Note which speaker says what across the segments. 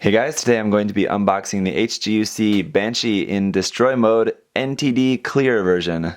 Speaker 1: Hey guys, today I'm going to be unboxing the HGUC Banshee in Destroy Mode NTD Clear version.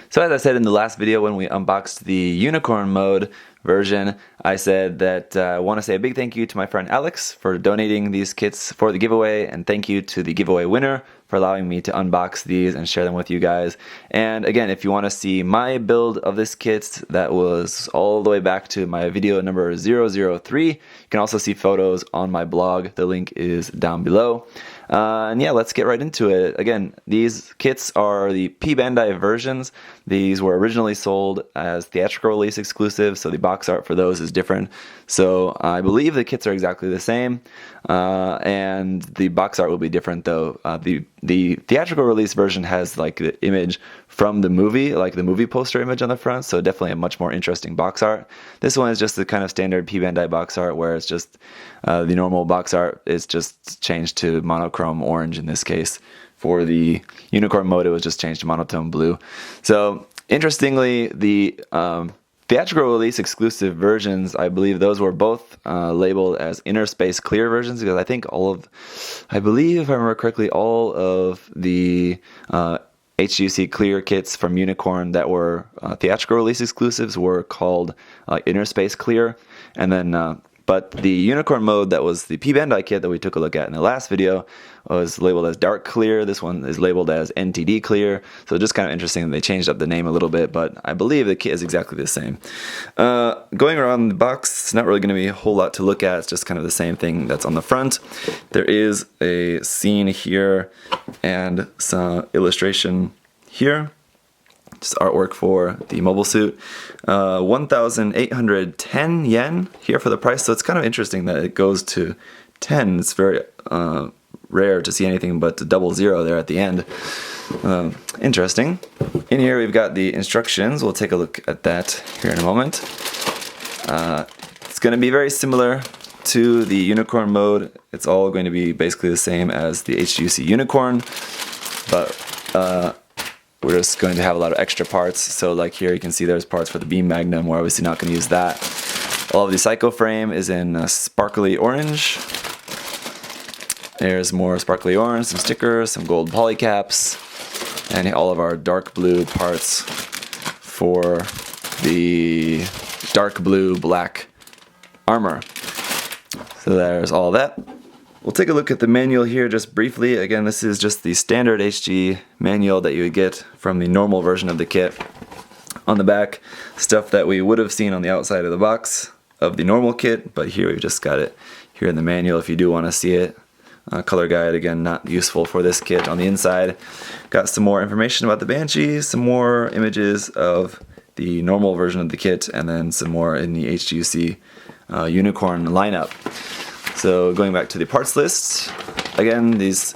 Speaker 1: So as I said in the last video when we unboxed the Unicorn mode version, I said that I want to say a big thank you to my friend Alex for donating these kits for the giveaway, and thank you to the giveaway winner for allowing me to unbox these and share them with you guys. And again, if you want to see my build of this kit, that was all the way back to my video number 003. You can also see photos on my blog. The link is down below. And yeah, let's get right into it. Again, these kits are the P-Bandai versions. These were originally sold as theatrical release exclusives, so the box art for those is different. So I believe the kits are exactly the same, and the box art will be different though. The theatrical release version has like the image from the movie, like the movie poster image on the front, so definitely a much more interesting box art. This one is just the kind of standard P-Bandai box art where it's just the normal box art is just changed to monochrome orange in this case. For the Unicorn mode, it was just changed to monotone blue. So interestingly, the theatrical release exclusive versions, I believe those were both labeled as inner space clear versions, because I think I believe if I remember correctly, all of the HGUC clear kits from Unicorn that were theatrical release exclusives were called inner space clear. And then but the Unicorn mode, that was the P-Bandai kit that we took a look at in the last video, was labeled as dark clear. This one is labeled as NTD clear. So just kind of interesting that they changed up the name a little bit, but I believe the kit is exactly the same. Going around the box, it's not really going to be a whole lot to look at. It's just kind of the same thing that's on the front. There is a scene here and some illustration here. Just artwork for the mobile suit. 1,810 yen here for the price, so it's kind of interesting that it goes to 10. It's very rare to see anything but the 00 there at the end. Interesting. In here we've got the instructions. We'll take a look at that here in a moment. It's going to be very similar to the Unicorn mode. It's all going to be basically the same as the HGUC Unicorn, but we're just going to have a lot of extra parts. So like here you can see there's parts for the beam Magnum. We're obviously not going to use that. All of the Psycho frame is in sparkly orange. There's more sparkly orange, some stickers, some gold polycaps, and all of our dark blue parts for the dark blue black armor. So there's all that. We'll take a look at the manual here just briefly. Again, this is just the standard HG manual that you would get from the normal version of the kit. On the back, stuff that we would have seen on the outside of the box of the normal kit, but here we've just got it here in the manual if you do want to see it. Color guide, again, not useful for this kit. On the inside, got some more information about the Banshee, some more images of the normal version of the kit, and then some more in the HGUC Unicorn lineup. So going back to the parts list, again, this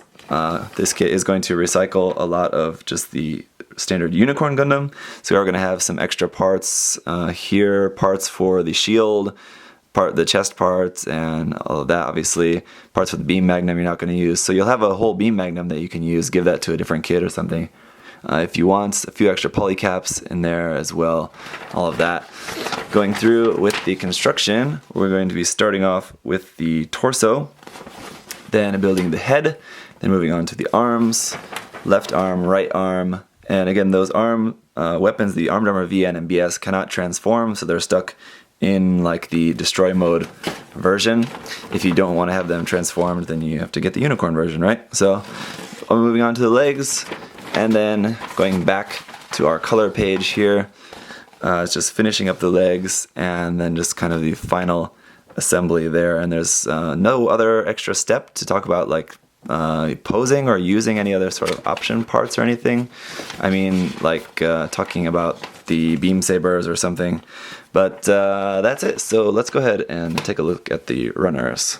Speaker 1: kit is going to recycle a lot of just the standard Unicorn Gundam. So we are going to have some extra parts here, parts for the shield, the chest parts, and all of that, obviously. Parts for the beam Magnum you're not going to use. So you'll have a whole beam Magnum that you can use, give that to a different kit or something. If you want, a few extra polycaps in there as well, all of that. Going through with the construction, we're going to be starting off with the torso, then building the head, then moving on to the arms, left arm, right arm, and again those arm weapons, the armed armor VN and BS, cannot transform, so they're stuck in like the destroy mode version. If you don't want to have them transformed, then you have to get the Unicorn version, right? So moving on to the legs, and then going back to our color page here. It's just finishing up the legs and then just kind of the final assembly there. And there's no other extra step to talk about, like posing or using any other sort of option parts or anything. I mean, like talking about the beam sabers or something. But that's it. So let's go ahead and take a look at the runners.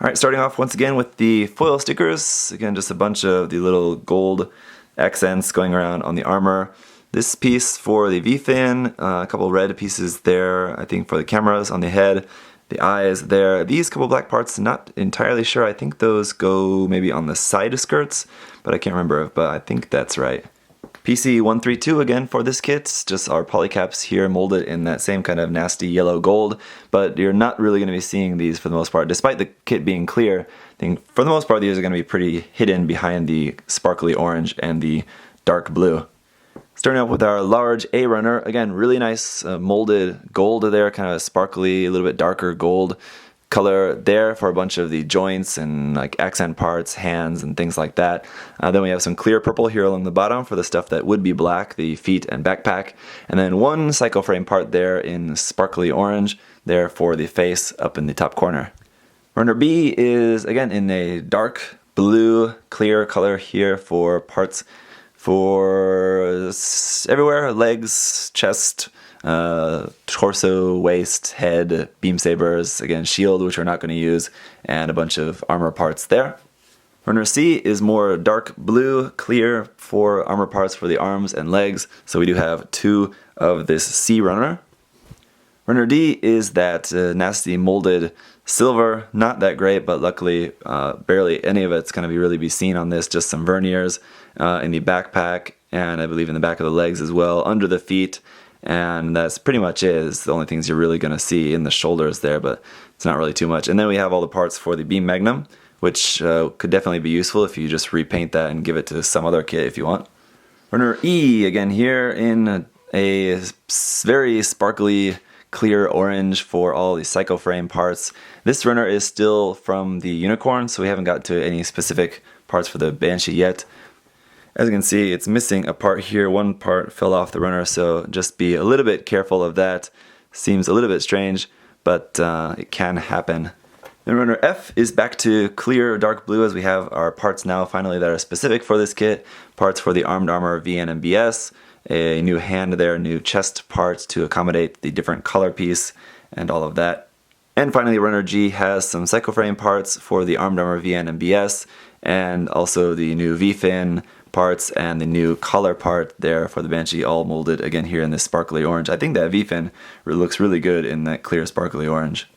Speaker 1: Alright, starting off once again with the foil stickers. Again, just a bunch of the little gold accents going around on the armor. This piece for the V-fin, a couple red pieces there, I think for the cameras on the head, the eyes there. These couple black parts, not entirely sure. I think those go maybe on the side skirts, but I can't remember, but I think that's right. PC132 again for this kit, just our polycaps here molded in that same kind of nasty yellow gold, but you're not really going to be seeing these for the most part. Despite the kit being clear, I think for the most part these are going to be pretty hidden behind the sparkly orange and the dark blue. Starting out with our large A runner, again really nice molded gold there, kind of sparkly, a little bit darker gold color there for a bunch of the joints and like accent parts, hands and things like that. Then we have some clear purple here along the bottom for the stuff that would be black, the feet and backpack. And then one cycle frame part there in sparkly orange there for the face up in the top corner. Runner B is again in a dark blue clear color here for parts for everywhere, legs, chest, torso, waist, head, beam sabers, again shield, which we're not going to use, and a bunch of armor parts there. Runner C is more dark blue, clear for armor parts for the arms and legs, so we do have 2 of this C runner. Runner D is that nasty molded silver, not that great, but luckily barely any of it's going to really be seen on this, just some verniers in the backpack, and I believe in the back of the legs as well, under the feet. And that's pretty much it. It's the only things you're really going to see in the shoulders there, but it's not really too much. And then we have all the parts for the beam Magnum, which could definitely be useful if you just repaint that and give it to some other kit if you want. Runner E, again here in a very sparkly clear orange for all the cycle frame parts. This runner is still from the Unicorn, so we haven't got to any specific parts for the Banshee yet. As you can see, it's missing a part here. One part fell off the runner, so just be a little bit careful of that. Seems a little bit strange, but it can happen. Then runner F is back to clear dark blue, as we have our parts now finally that are specific for this kit. Parts for the armed armor VN and BS, a new hand there, new chest parts to accommodate the different color piece and all of that. And finally runner G has some cycle frame parts for the armed armor VN and BS, and also the new V-fin parts and the new collar part there for the Banshee, all molded again here in this sparkly orange. I think that V-fin looks really good in that clear sparkly orange.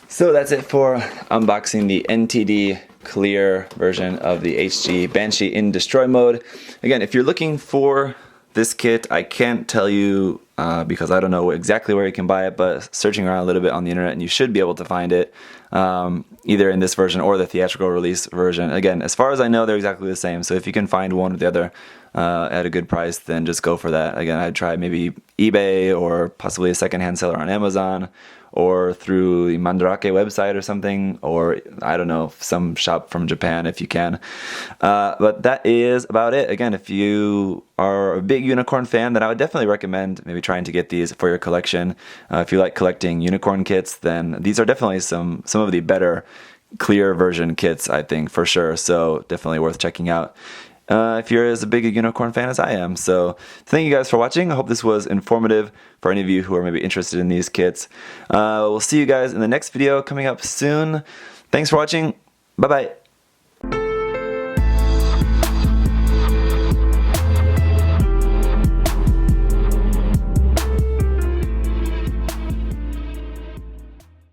Speaker 1: So that's it for unboxing the NTD clear version of the HG Banshee in destroy mode. Again, if you're looking for this kit, I can't tell you because I don't know exactly where you can buy it, but searching around a little bit on the internet and you should be able to find it either in this version or the theatrical release version. Again, as far as I know, they're exactly the same, so if you can find one or the other at a good price, then just go for that. Again, I'd try maybe eBay or possibly a secondhand seller on Amazon, or through the Mandarake website or something, or I don't know, some shop from Japan if you can. But that is about it. Again, if you are a big Unicorn fan, then I would definitely recommend maybe trying to get these for your collection. If you like collecting Unicorn kits, then these are definitely some of the better clear version kits, I think, for sure. So definitely worth checking out if you're as big a Unicorn fan as I am. So thank you guys for watching. I hope this was informative for any of you who are maybe interested in these kits. We'll see you guys in the next video coming up soon. Thanks for watching. Bye-bye.